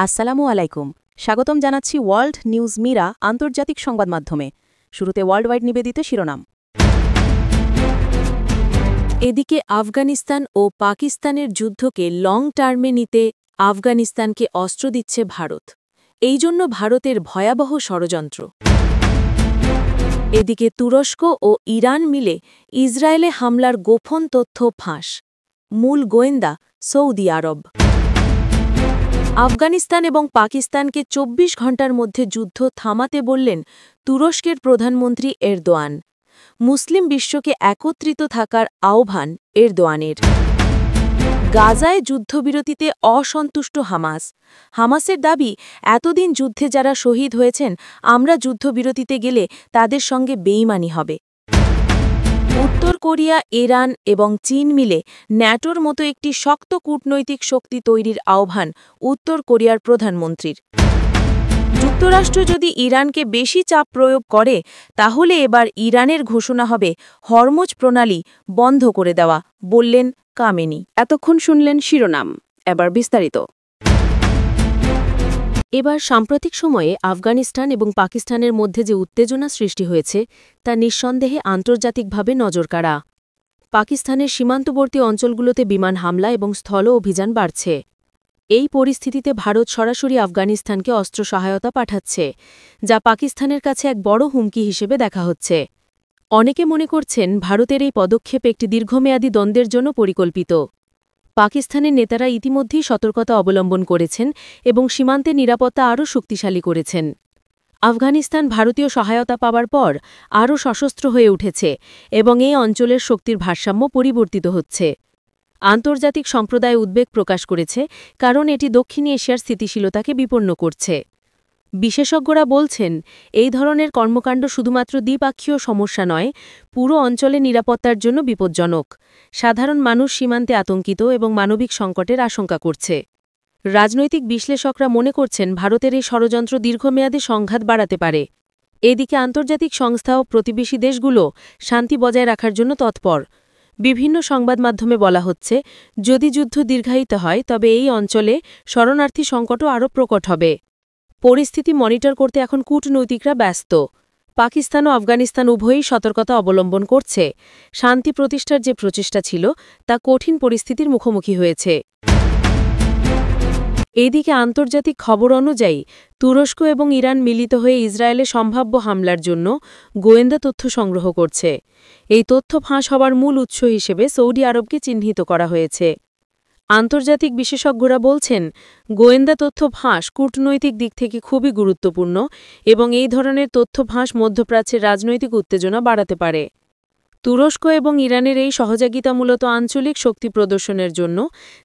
আসসালামু আলাইকুম। স্বাগতম জানাচ্ছি ওয়ার্ল্ড নিউজ মিরা আন্তর্জাতিক সংবাদ মাধ্যমে। শুরুতে ওয়ার্ল্ড ওয়াইড নিবেদিত শিরোনাম। এদিকে আফগানিস্তান ও পাকিস্তানের যুদ্ধকে লং টার্মে নিতে আফগানিস্তানকে অস্ত্র দিচ্ছে ভারত। এই জন্য ভারতের ভয়াবহ ষড়যন্ত্র। এদিকে তুরস্ক ও ইরান মিলে ইসরায়েলে হামলার গোপন তথ্য ফাঁস। মূল গোয়েন্দা সৌদি আরব। আফগানিস্তান এবং পাকিস্তানকে ২৪ ঘণ্টার মধ্যে যুদ্ধ থামাতে বললেন তুরস্কের প্রধানমন্ত্রী এরদোয়ান। মুসলিম বিশ্বকে একত্রিত থাকার আহ্বান এরদোয়ানের। গাজায় যুদ্ধবিরতিতে অসন্তুষ্ট হামাস। হামাসের দাবি, এতদিন যুদ্ধে যারা শহীদ হয়েছেন, আমরা যুদ্ধবিরতিতে গেলে তাদের সঙ্গে বেইমানি হবে। উত্তর কোরিয়া, ইরান এবং চীন মিলে ন্যাটোর মতো একটি শক্ত কূটনৈতিক শক্তি তৈরির আহ্বান উত্তর কোরিয়ার প্রধানমন্ত্রীর। যুক্তরাষ্ট্র যদি ইরানকে বেশি চাপ প্রয়োগ করে, তাহলে এবার ইরানের ঘোষণা হবে হরমুজ প্রণালী বন্ধ করে দেওয়া, বললেন কামেনি। এতক্ষণ শুনলেন শিরোনাম, এবার বিস্তারিত। এবার সাম্প্রতিক সময়ে আফগানিস্তান এবং পাকিস্তানের মধ্যে যে উত্তেজনা সৃষ্টি হয়েছে, তা নিঃসন্দেহে আন্তর্জাতিকভাবে নজরকাড়া। পাকিস্তানের সীমান্তবর্তী অঞ্চলগুলোতে বিমান হামলা এবং স্থল অভিযান বাড়ছে। এই পরিস্থিতিতে ভারত সরাসরি আফগানিস্তানকে অস্ত্র সহায়তা পাঠাচ্ছে, যা পাকিস্তানের কাছে এক বড় হুমকি হিসেবে দেখা হচ্ছে। অনেকে মনে করছেন ভারতের এই পদক্ষেপ একটি দীর্ঘমেয়াদী দ্বন্দ্বের জন্য পরিকল্পিত। পাকিস্তানের নেতারা ইতিমধ্যেই সতর্কতা অবলম্বন করেছেন এবং সীমান্তের নিরাপত্তা আরও শক্তিশালী করেছেন। আফগানিস্তান ভারতীয় সহায়তা পাওয়ার পর আরও সশস্ত্র হয়ে উঠেছে এবং এই অঞ্চলের শক্তির ভারসাম্য পরিবর্তিত হচ্ছে। আন্তর্জাতিক সম্প্রদায় উদ্বেগ প্রকাশ করেছে, কারণ এটি দক্ষিণ এশিয়ার স্থিতিশীলতাকে বিপন্ন করছে। বিশেষজ্ঞরা বলছেন, এই ধরনের কর্মকাণ্ড শুধুমাত্র দ্বিপাক্ষীয় সমস্যা নয়, পুরো অঞ্চলের নিরাপত্তার জন্য বিপজ্জনক। সাধারণ মানুষ সীমান্তে আতঙ্কিত এবং মানবিক সংকটের আশঙ্কা করছে। রাজনৈতিক বিশ্লেষকরা মনে করছেন, ভারতের এই ষড়যন্ত্র দীর্ঘমেয়াদী সংঘাত বাড়াতে পারে। এদিকে আন্তর্জাতিক সংস্থা ও প্রতিবেশী দেশগুলো শান্তি বজায় রাখার জন্য তৎপর। বিভিন্ন সংবাদ মাধ্যমে বলা হচ্ছে, যদি যুদ্ধ দীর্ঘায়িত হয়, তবে এই অঞ্চলে শরণার্থী সংকটও আরও প্রকট হবে। পরিস্থিতি মনিটর করতে এখন কূটনৈতিকরা ব্যস্ত। পাকিস্তান ও আফগানিস্তান উভয়ই সতর্কতা অবলম্বন করছে। শান্তি প্রতিষ্ঠার যে প্রচেষ্টা ছিল, তা কঠিন পরিস্থিতির মুখোমুখি হয়েছে। এদিকে আন্তর্জাতিক খবর অনুযায়ী তুরস্ক এবং ইরান মিলিত হয়ে ইসরায়েলে সম্ভাব্য হামলার জন্য গোয়েন্দা তথ্য সংগ্রহ করছে। এই তথ্য ফাঁস হওয়ার মূল উৎস হিসেবে সৌদি আরবকে চিহ্নিত করা হয়েছে। আন্তর্জাতিক বিশেষজ্ঞরা বলছেন, গোয়েন্দা তথ্য ফাঁস কূটনৈতিক দিক থেকে খুবই গুরুত্বপূর্ণ এবং এই ধরনের তথ্য ফাঁস মধ্যপ্রাচ্যের রাজনৈতিক উত্তেজনা বাড়াতে পারে। তুরস্ক এবং ইরানের এই সহযোগিতা মূলত আঞ্চলিক শক্তি প্রদর্শনের জন্য,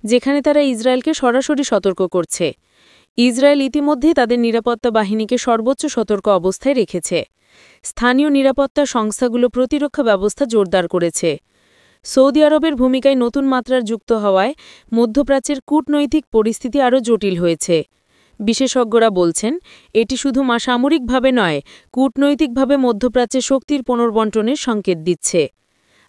যেখানে তারা ইসরায়েলকে সরাসরি সতর্ক করছে। ইসরায়েল ইতিমধ্যেই তাদের নিরাপত্তা বাহিনীকে সর্বোচ্চ সতর্ক অবস্থায় রেখেছে। স্থানীয় নিরাপত্তা সংস্থাগুলো প্রতিরক্ষা ব্যবস্থা জোরদার করেছে। সৌদি আরবের ভূমিকায় নতুন মাত্রার যুক্ত হওয়ায় মধ্যপ্রাচ্যের কূটনৈতিক পরিস্থিতি আরও জটিল হয়েছে। বিশেষজ্ঞরা বলছেন, এটি শুধু সামরিকভাবে নয়, কূটনৈতিকভাবে মধ্যপ্রাচ্যে শক্তির পুনর্বণ্টনের সংকেত দিচ্ছে।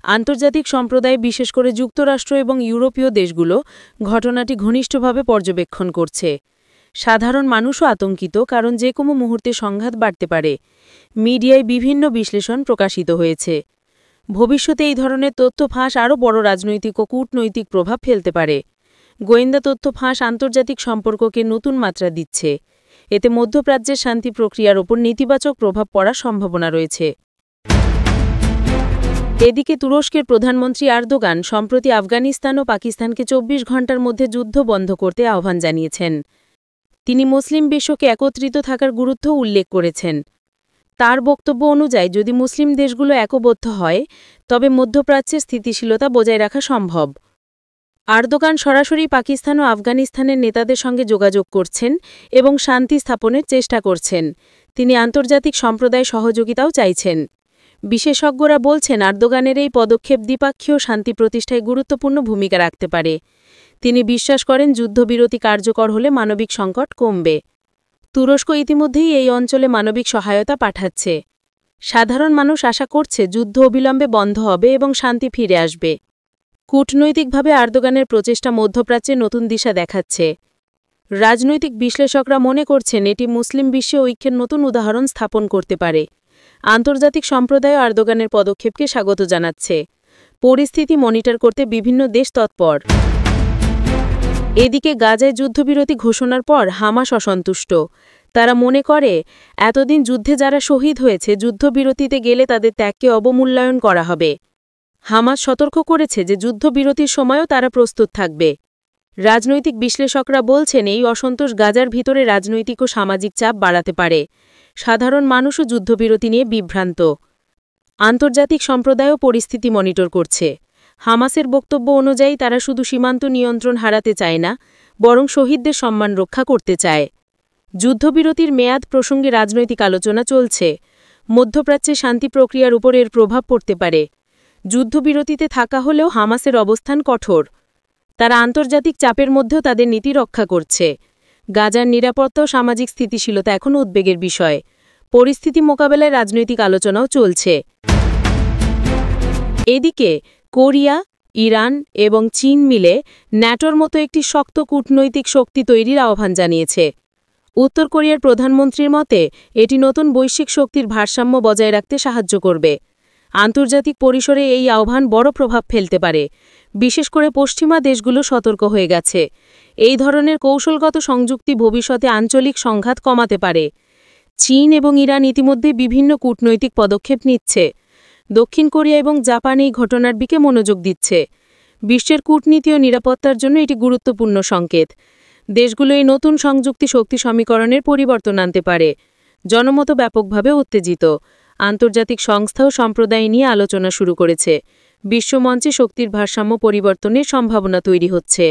আন্তর্জাতিক সম্প্রদায়, বিশেষ করে যুক্তরাষ্ট্র এবং ইউরোপীয় দেশগুলো ঘটনাটি ঘনিষ্ঠভাবে পর্যবেক্ষণ করছে। সাধারণ মানুষও আতঙ্কিত, কারণ যে কোনো মুহূর্তে সংঘাত বাড়তে পারে। মিডিয়ায় বিভিন্ন বিশ্লেষণ প্রকাশিত হয়েছে। ভবিষ্যতে এই ধরনের তথ্য ফাঁস আরও বড় রাজনৈতিক ও কূটনৈতিক প্রভাব ফেলতে পারে। গোয়েন্দা তথ্য ফাঁস আন্তর্জাতিক সম্পর্ককে নতুন মাত্রা দিচ্ছে। এতে মধ্যপ্রাচ্যের শান্তি প্রক্রিয়ার ওপর নেতিবাচক প্রভাব পড়ার সম্ভাবনা রয়েছে। এদিকে তুরস্কের প্রধানমন্ত্রী এরদোগান সম্প্রতি আফগানিস্তান ও পাকিস্তানকে ২৪ ঘণ্টার মধ্যে যুদ্ধ বন্ধ করতে আহ্বান জানিয়েছেন। তিনি মুসলিম বিশ্বকে একত্রিত থাকার গুরুত্ব উল্লেখ করেছেন। তার বক্তব্য অনুযায়ী, যদি মুসলিম দেশগুলো একবদ্ধ হয়, তবে মধ্যপ্রাচ্যের স্থিতিশীলতা বজায় রাখা সম্ভব। এরদোগান সরাসরি পাকিস্তান ও আফগানিস্তানের নেতাদের সঙ্গে যোগাযোগ করছেন এবং শান্তি স্থাপনের চেষ্টা করছেন। তিনি আন্তর্জাতিক সম্প্রদায় সহযোগিতাও চাইছেন। বিশেষজ্ঞরা বলছেন, এরদোগানের এই পদক্ষেপ দ্বিপাক্ষীয় শান্তি প্রতিষ্ঠায় গুরুত্বপূর্ণ ভূমিকা রাখতে পারে। তিনি বিশ্বাস করেন, যুদ্ধবিরতি কার্যকর হলে মানবিক সংকট কমবে। তুরস্ক ইতিমধ্যেই এই অঞ্চলে মানবিক সহায়তা পাঠাচ্ছে। সাধারণ মানুষ আশা করছে, যুদ্ধ অবিলম্বে বন্ধ হবে এবং শান্তি ফিরে আসবে। কূটনৈতিকভাবে এরদোগানের প্রচেষ্টা মধ্যপ্রাচ্যে নতুন দিশা দেখাচ্ছে। রাজনৈতিক বিশ্লেষকরা মনে করছেন এটি মুসলিম বিশ্বে ঐক্যের নতুন উদাহরণ স্থাপন করতে পারে। আন্তর্জাতিক সম্প্রদায় আর্দোগানের পদক্ষেপকে স্বাগত জানাচ্ছে। পরিস্থিতি মনিটর করতে বিভিন্ন দেশ তৎপর। এদিকে গাজায় যুদ্ধবিরতি ঘোষণার পর হামাস অসন্তুষ্ট। তারা মনে করে এতদিন যুদ্ধে যারা শহীদ হয়েছে যুদ্ধবিরতিতে গেলে তাদের ত্যাগকে অবমূল্যায়ন করা হবে। হামাস সতর্ক করেছে যে যুদ্ধবিরতির সময়ও তারা প্রস্তুত থাকবে। রাজনৈতিক বিশ্লেষকরা বলছেন এই অসন্তোষ গাজার ভিতরে রাজনৈতিক ও সামাজিক চাপ বাড়াতে পারে। সাধারণ মানুষও যুদ্ধবিরতি নিয়ে বিভ্রান্ত। আন্তর্জাতিক সম্প্রদায়ও পরিস্থিতি মনিটর করছে। হামাসের বক্তব্য অনুযায়ী তারা শুধু সীমান্ত নিয়ন্ত্রণ হারাতে চায় না, বরং শহীদদের সম্মান রক্ষা করতে চায়। যুদ্ধবিরতির মেয়াদ প্রসঙ্গে রাজনৈতিক আলোচনা চলছে। মধ্যপ্রাচ্যে শান্তি প্রক্রিয়ার উপর এর প্রভাব পড়তে পারে। যুদ্ধবিরতিতে থাকা হলেও হামাসের অবস্থান কঠোর। তারা আন্তর্জাতিক চাপের মধ্যেও তাদের নীতি রক্ষা করছে। গাজার নিরাপত্তা ও সামাজিক স্থিতিশীলতা এখন উদ্বেগের বিষয়। পরিস্থিতি মোকাবেলায় রাজনৈতিক আলোচনাও চলছে। এদিকে কোরিয়া, ইরান এবং চীন মিলে ন্যাটোর মতো একটি শক্ত কূটনৈতিক শক্তি তৈরির আহ্বান জানিয়েছে। উত্তর কোরিয়ার প্রধানমন্ত্রীর মতে এটি নতুন বৈশ্বিক শক্তির ভারসাম্য বজায় রাখতে সাহায্য করবে। আন্তর্জাতিক পরিসরে এই আহ্বান বড় প্রভাব ফেলতে পারে। বিশেষ করে পশ্চিমা দেশগুলো সতর্ক হয়ে গেছে। এই ধরনের কৌশলগত সংযুক্তি ভবিষ্যতে আঞ্চলিক সংঘাত কমাতে পারে। চীন এবং ইরান ইতিমধ্যে বিভিন্ন কূটনৈতিক পদক্ষেপ নিচ্ছে। দক্ষিণ কোরিয়া এবং জাপান এই ঘটনার দিকে মনোযোগ দিচ্ছে। বিশ্বের কূটনীতি ও নিরাপত্তার জন্য এটি গুরুত্বপূর্ণ সংকেত। দেশগুলো এই নতুন সংযুক্তি শক্তি সমীকরণের পরিবর্তন আনতে পারে। জনমত ব্যাপকভাবে উত্তেজিত। আন্তর্জাতিক সংস্থা ও সম্প্রদায় নিয়ে আলোচনা শুরু করেছে। বিশ্বমঞ্চে শক্তির ভারসাম্য পরিবর্তনের সম্ভাবনা তৈরি হচ্ছে।